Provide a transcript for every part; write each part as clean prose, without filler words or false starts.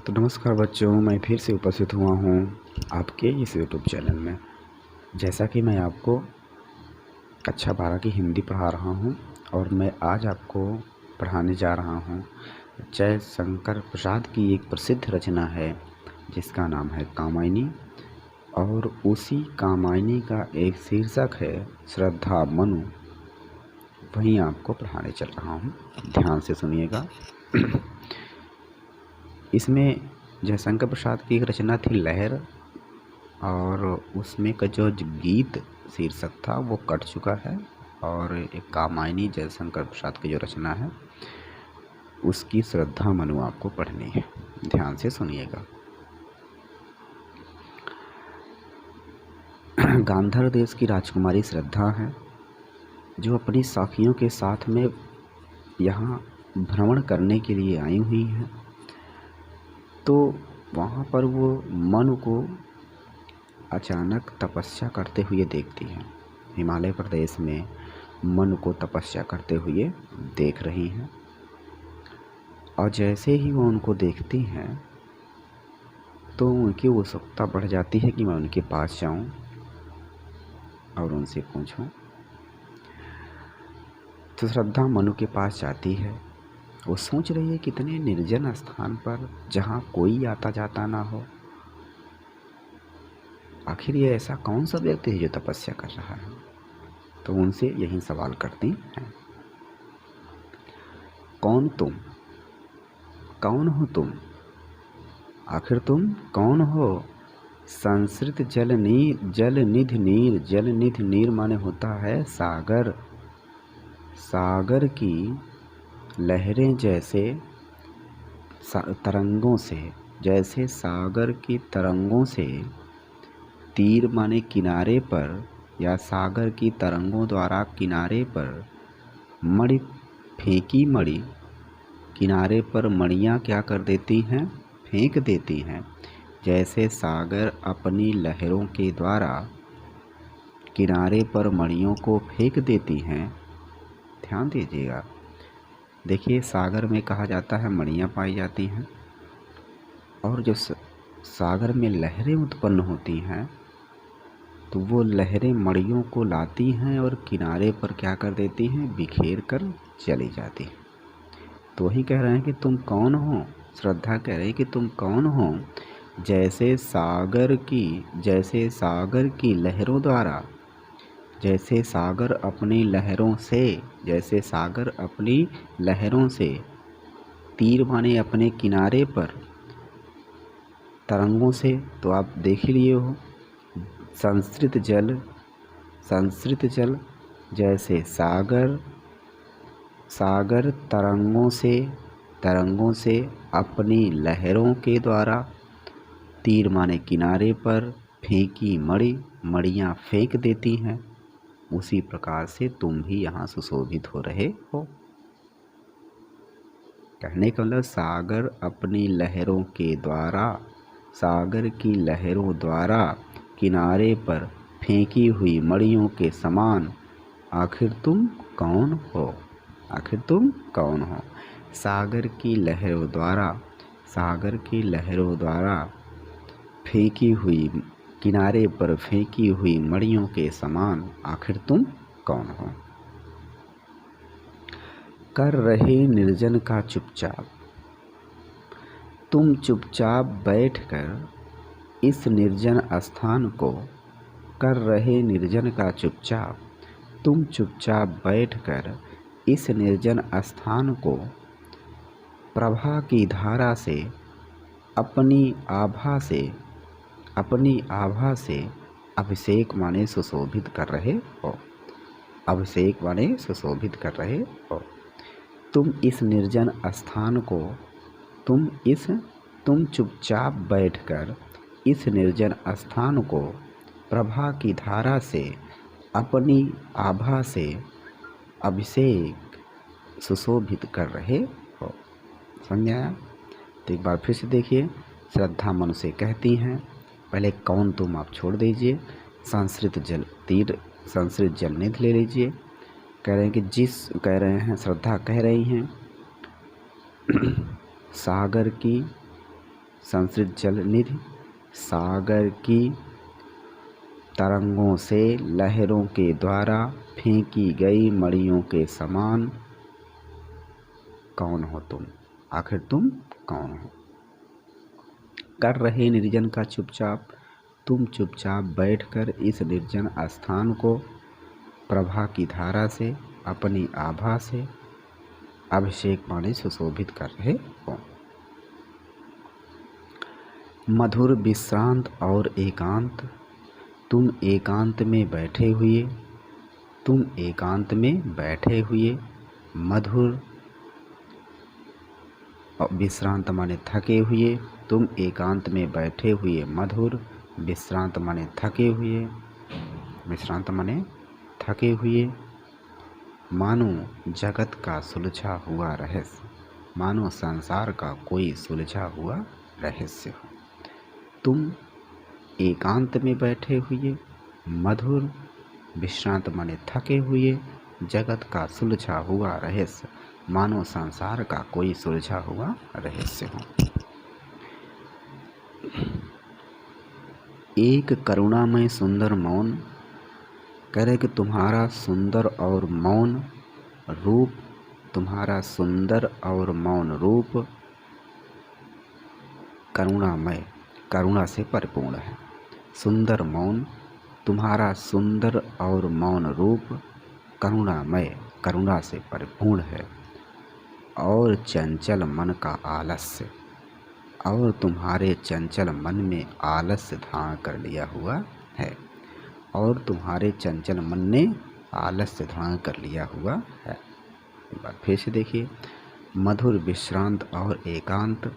तो नमस्कार बच्चों, मैं फिर से उपस्थित हुआ हूँ आपके इस यूट्यूब चैनल में। जैसा कि मैं आपको कक्षा 12 की हिंदी पढ़ा रहा हूँ और मैं आज आपको पढ़ाने जा रहा हूँ जयशंकर प्रसाद की एक प्रसिद्ध रचना है जिसका नाम है कामायनी। और उसी कामायनी का एक शीर्षक है श्रद्धा मनु। वहीं आपको पढ़ाने चल रहा हूँ, ध्यान से सुनिएगा। इसमें जयशंकर प्रसाद की एक रचना थी लहर, और उसमें का जो गीत शीर्षक था वो कट चुका है। और एक कामायनी जयशंकर प्रसाद की जो रचना है उसकी श्रद्धा मनु आपको पढ़नी है, ध्यान से सुनिएगा। गांधार देश की राजकुमारी श्रद्धा है जो अपनी साथियों के साथ में यहाँ भ्रमण करने के लिए आई हुई है। तो वहाँ पर वो मनु को अचानक तपस्या करते हुए देखती हैं। हिमालय प्रदेश में मनु को तपस्या करते हुए देख रही हैं, और जैसे ही वो उनको देखती हैं तो उनकी उत्सुकता बढ़ जाती है कि मैं उनके पास जाऊं और उनसे पूछूं। तो श्रद्धा मनु के पास जाती है। वो सोच रही है कितने निर्जन स्थान पर जहाँ कोई आता जाता ना हो, आखिर ये ऐसा कौन सा व्यक्ति है जो तपस्या कर रहा है। तो उनसे यही सवाल करती हैं, कौन तुम, कौन हो तुम, आखिर तुम कौन हो। संस्कृत जल निधि नीर, जल निधि नीर माने होता है सागर। सागर की लहरें जैसे तरंगों से, जैसे सागर की तरंगों से तीर माने किनारे पर, या सागर की तरंगों द्वारा किनारे पर मणि फेंकी मणि, किनारे पर मणियाँ क्या कर देती हैं, फेंक देती हैं। जैसे सागर अपनी लहरों के द्वारा किनारे पर मणियों को फेंक देती हैं। ध्यान दीजिएगा, देखिए सागर में कहा जाता है मणियाँ पाई जाती हैं, और जो सागर में लहरें उत्पन्न होती हैं तो वो लहरें मणियों को लाती हैं और किनारे पर क्या कर देती हैं, बिखेर कर चली जाती हैं। तो वही कह रहे हैं कि तुम कौन हो। श्रद्धा कह रही है कि तुम कौन हो। जैसे सागर की लहरों द्वारा, जैसे सागर अपनी लहरों से, जैसे सागर अपनी लहरों से, तीर माने अपने किनारे पर, तरंगों से तो आप देख ही लिए हो। संस्कृत जल जैसे सागर तरंगों से अपनी लहरों के द्वारा, तीर माने किनारे पर, फेंकी मणियाँ फेंक देती हैं। उसी प्रकार से तुम भी यहाँ सुशोभित हो रहे हो। कहने का मतलब सागर अपनी लहरों के द्वारा, सागर की लहरों द्वारा किनारे पर फेंकी हुई मणियों के समान आखिर तुम कौन हो, आखिर तुम कौन हो। सागर की लहरों द्वारा फेंकी हुई, किनारे पर फेंकी हुई मणियों के समान आखिर तुम कौन हो। कर रहे निर्जन का चुपचाप, तुम चुपचाप बैठकर इस निर्जन स्थान को, कर रहे निर्जन का चुपचाप, तुम चुपचाप बैठकर इस निर्जन स्थान को प्रभा की धारा से, अपनी आभा से अभिषेक माने सुशोभित कर रहे हो। अभिषेक माने सुशोभित कर रहे हो। तुम इस निर्जन स्थान को, तुम चुपचाप बैठकर इस निर्जन स्थान को प्रभा की धारा से, अपनी आभा से अभिषेक सुशोभित कर रहे हो। समझ आया? तो एक बार फिर से देखिए। श्रद्धा मनु से कहती हैं, पहले कौन तुम आप छोड़ दीजिए, संस्कृत जल निधि ले लीजिए। कह रहे हैं श्रद्धा कह रही हैं संस्कृत जल निधि सागर की तरंगों से लहरों के द्वारा फेंकी गई मड़ियों के समान कौन हो तुम? आखिर तुम कौन हो? कर रहे निर्जन का चुपचाप, तुम चुपचाप बैठकर इस निर्जन स्थान को प्रभा की धारा से, अपनी आभा से अभिषेक माने सुशोभित कर रहे हो। मधुर विश्रांत और एकांत, तुम एकांत में बैठे हुए, तुम एकांत में बैठे हुए, मधुर विश्रांत माने थके हुए, तुम एकांत में बैठे हुए, मधुर विश्रांत माने थके हुए, विश्रांत माने थके हुए, मानो जगत का सुलझा हुआ रहस्य, मानो संसार का कोई सुलझा हुआ रहस्य हो। तुम एकांत में बैठे हुए, मधुर विश्रांत माने थके हुए, जगत का सुलझा हुआ रहस्य, मानो संसार का कोई सुलझा हुआ रहस्य हो। एक करुणामय सुंदर मौन, कह रहे कि तुम्हारा सुंदर और मौन रूप, तुम्हारा सुंदर और मौन रूप करुणामय, करुणा से परिपूर्ण है। सुंदर मौन, तुम्हारा सुंदर और मौन रूप करुणामय, करुणा से परिपूर्ण है। और चंचल मन का आलस्य, और तुम्हारे चंचल मन में आलस्य धारण कर लिया हुआ है, और तुम्हारे चंचल मन ने आलस्य धारण कर लिया हुआ है। एक बार फिर से देखिए, मधुर विश्रांत और एकांत,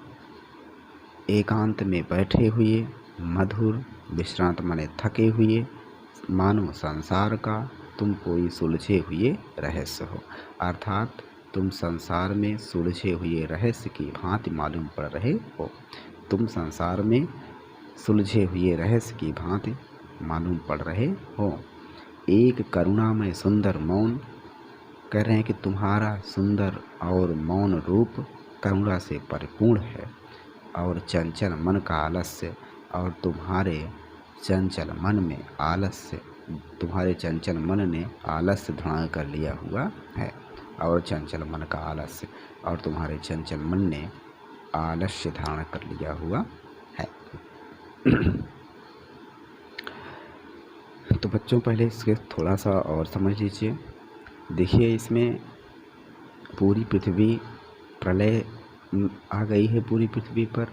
एकांत में बैठे हुए, मधुर विश्रांत माने थके हुए, मानो संसार का तुम कोई सुलझे हुए रहस्य हो, अर्थात तुम संसार में सुलझे हुए रहस्य की भांति मालूम पड़ रहे हो। तुम संसार में सुलझे हुए रहस्य की भांति मालूम पड़ रहे हो। एक करुणामय सुंदर मौन, कह रहे हैं कि तुम्हारा सुंदर और मौन रूप करुणा से परिपूर्ण है। और चंचल मन का आलस्य, और तुम्हारे चंचल मन में आलस्य, तुम्हारे चंचल मन ने आलस्य धारण कर लिया हुआ है। और चंचल मन का आलस्य, और तुम्हारे चंचल मन ने आलस्य धारण कर लिया हुआ है। तो बच्चों पहले इसके थोड़ा सा और समझ लीजिए। देखिए, इसमें पूरी पृथ्वी प्रलय आ गई है पूरी पृथ्वी पर,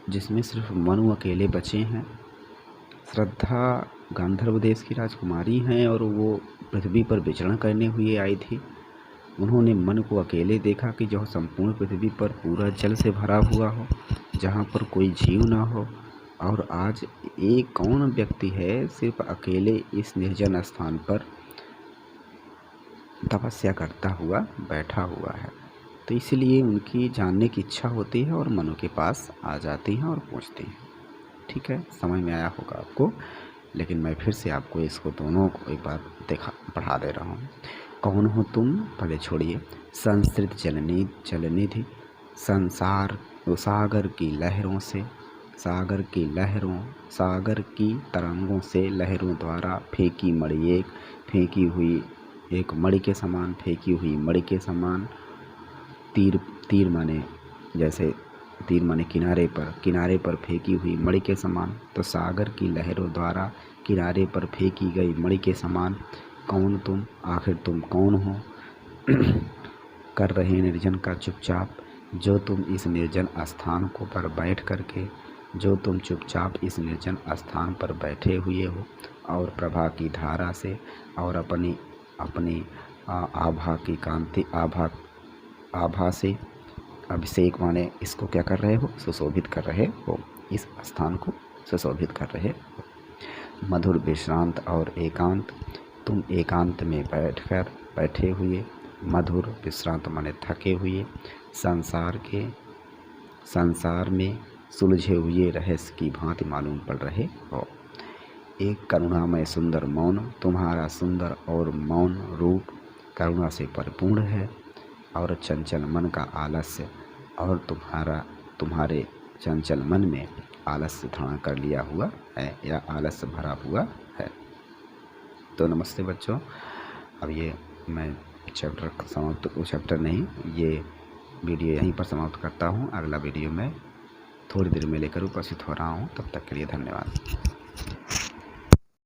जिसमें सिर्फ मनु अकेले बचे हैं। श्रद्धा गांधर्व देश की राजकुमारी हैं और वो पृथ्वी पर विचरण करने हुए आई थी। उन्होंने मन को अकेले देखा कि जो संपूर्ण पृथ्वी पर पूरा जल से भरा हुआ हो, जहाँ पर कोई जीव ना हो, और आज एक कौन व्यक्ति है सिर्फ अकेले इस निर्जन स्थान पर तपस्या करता हुआ बैठा हुआ है। तो इसलिए उनकी जानने की इच्छा होती है और मनु के पास आ जाती हैं और पूछती हैं। ठीक है, समझ में आया होगा आपको, लेकिन मैं फिर से आपको इसको दोनों को एक बार पढ़ा दे रहा हूँ। कौन हो तुम, पहले छोड़िए। संस्कृत जलनिधि संसार सागर की लहरों से, सागर की लहरों, सागर की तरंगों से लहरों द्वारा फेंकी मड़ि, फेंकी हुई एक मड़ि के समान, फेंकी हुई मड़ि के समान। तीर, तीर माने जैसे तीर माने किनारे पर, किनारे पर फेंकी हुई मड़ि के समान। तो सागर की लहरों द्वारा किनारे पर फेंकी गई मड़ि के समान कौन तुम, आखिर तुम कौन हो? कर रहे निर्जन का चुपचाप, जो तुम इस निर्जन स्थान को पर बैठ करके, जो तुम चुपचाप इस निर्जन स्थान पर बैठे हुए हो, और प्रभा की धारा से और अपनी अपनी आभा की कांति, आभा से अभिषेक माने इसको क्या कर रहे हो, सुशोभित कर रहे हो, इस स्थान को सुशोभित कर रहे हो। मधुर विश्रांत और एकांत, तुम एकांत में बैठे हुए, मधुर विश्रांत माने थके हुए, संसार में सुलझे हुए रहस्य की भांति मालूम पड़ रहे हो। एक करुणामय सुंदर मौन, तुम्हारा सुंदर और मौन रूप करुणा से परिपूर्ण है। और चंचल मन का आलस्य, और तुम्हारे चंचल मन में आलस्य थोड़ा कर लिया हुआ है या आलस्य भरा हुआ है। तो नमस्ते बच्चों, अब ये मैं चैप्टर नहीं, ये वीडियो यहीं पर समाप्त करता हूँ। अगला वीडियो में थोड़ी देर में लेकर उपस्थित हो रहा हूँ। तब तक के लिए धन्यवाद।